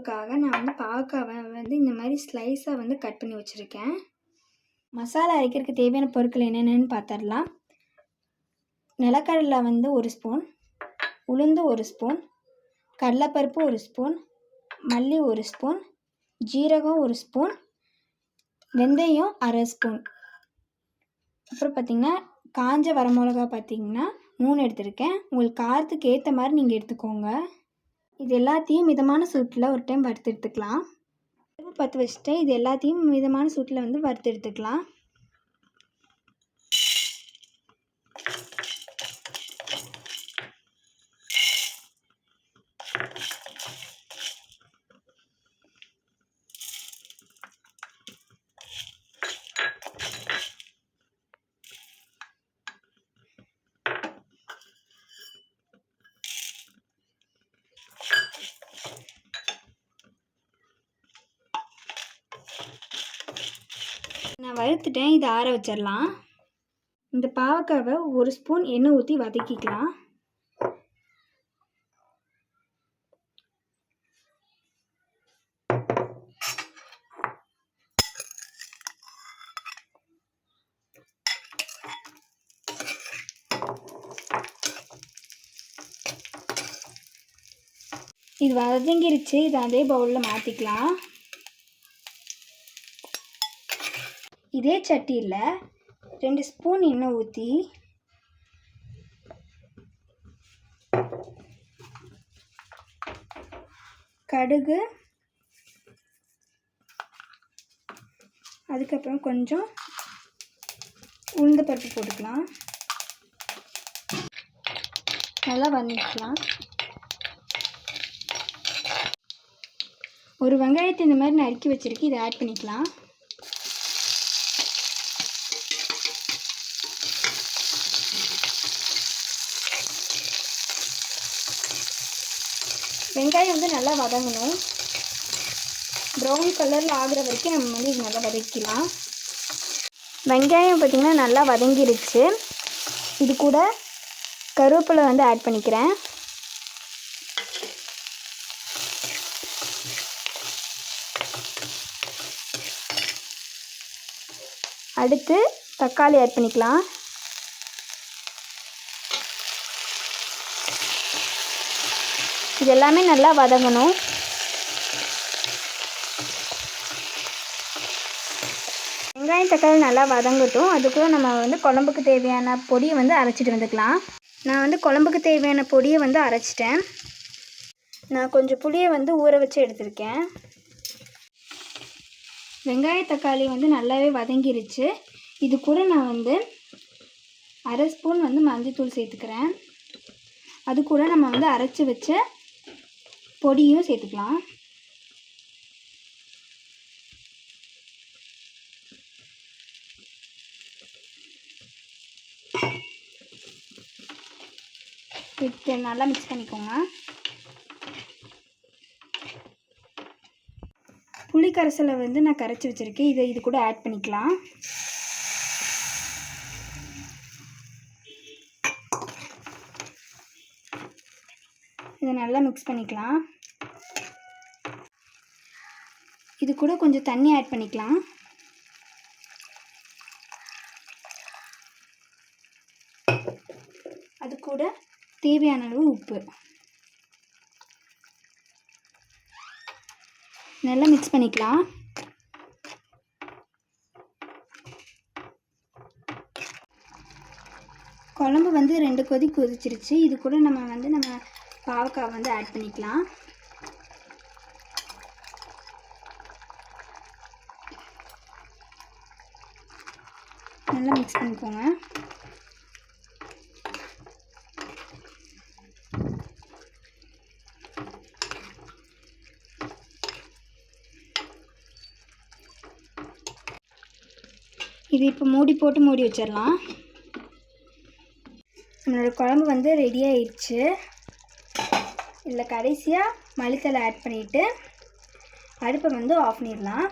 குழம்புக்காக நான் வந்து பாவக்காவை வந்து இந்த மாதிரி ஸ்லைஸாக வந்து கட் பண்ணி வச்சுருக்கேன். மசாலா அரைக்கிறதுக்கு தேவையான பொருட்கள் என்னென்னு பார்த்துடலாம். நிலக்கடலை வந்து 1 ஸ்பூன், உளுந்து 1 ஸ்பூன், கடலைப்பருப்பு 1 ஸ்பூன், மல்லி 1 ஸ்பூன், ஜீரகம் 1 ஸ்பூன், வெந்தயம் 1/2 ஸ்பூன். அப்புறம் பார்த்திங்கன்னா காஞ்ச வரமிளகா பார்த்திங்கன்னா 3 எடுத்திருக்கேன். உங்களுக்கு காரத்துக்கு ஏற்ற மாதிரி நீங்கள் எடுத்துக்கோங்க. இது எல்லாத்தையும் மிதமான சூட்டில் ஒரு டைம் வறுத்து எடுத்துக்கலாம். பற்ற வச்சுட்டு இது எல்லாத்தையும் மிதமான சூட்டில் வந்து வறுத்து எடுத்துக்கலாம். நான் வறுத்துட்டேன். இதை ஆற வச்சிடலாம். இந்த பாவக்காவை 1 ஸ்பூன் எண்ணெய் ஊற்றி வதக்கிக்கலாம். இது வதங்கிருச்சு. இதை அதே பவுலில் மாற்றிக்கலாம். இதே சட்டியில் 2 ஸ்பூன் எண்ணெய் ஊற்றி கடுகு, அதுக்கப்புறம் கொஞ்சம் உளுந்து பருப்பு போட்டுக்கலாம். நல்லா வதக்கிக்கலாம். ஒரு வெங்காயத்தை இந்த மாதிரி நறுக்கி வச்சுருக்கு. இதை ஆட் பண்ணிக்கலாம். வெங்காயம் வந்து நல்லா வதங்கணும். ப்ரௌன் கலரில் ஆகிற வரைக்கும் நம்ம வந்து இது நல்லா வதக்கிக்கலாம். வெங்காயம் பார்த்திங்கன்னா நல்லா வதங்கிருச்சு. இது கூட கருவேப்பிலை வந்து ஆட் பண்ணிக்கிறேன். அடுத்து தக்காளி ஆட் பண்ணிக்கலாம். இது எல்லாமே நல்லா வதங்கணும். வெங்காயம் தக்காளி நல்லா வதங்கட்டும். அதுக்குள்ளே நம்ம வந்து குழம்புக்கு தேவையான பொடியை வந்து அரைச்சிட்டு வந்துக்கலாம். நான் வந்து குழம்புக்கு தேவையான பொடியை வந்து அரைச்சிட்டேன். நான் கொஞ்சம் புளியை வந்து ஊற வச்சு எடுத்திருக்கேன். வெங்காய தக்காளி வந்து நல்லாவே வதங்கிருச்சு. இது கூட நான் வந்து 1/2 ஸ்பூன் வந்து மஞ்சள்தூள் சேர்த்துக்கிறேன். அது கூட நம்ம வந்து அரைச்சி வச்ச பொடியும் சேர்த்துக்கலாம். விட்டு நல்லா மிக்ஸ் பண்ணிக்கோங்க. புளி கரைசலை வந்து நான் கரைச்சி வச்சுருக்கேன். இது கூட ஆட் பண்ணிக்கலாம். இதை நல்லா மிக்ஸ் பண்ணிக்கலாம். இது கூட கொஞ்சம் தண்ணி ஆட் பண்ணிக்கலாம். அது கூட தேவையான அளவு உப்பு நல்லா மிக்ஸ் பண்ணிக்கலாம். குழம்பு வந்து 2 கொதி கொதிச்சிருச்சு. இது கூட நம்ம பாவக்காய் வந்து ஆட் பண்ணிக்கலாம். நல்லா மிக்ஸ் பண்ணிக்கோங்க. இது இப்போ மூடி போட்டு மூடி வச்சிடலாம். நம்மளோட குழம்பு வந்து ரெடி ஆயிடுச்சு. இதில் கடைசியாக மல்லித்தழை ஆட் பண்ணிவிட்டு அடுப்பை வந்து ஆஃப் பண்ணிடலாம்.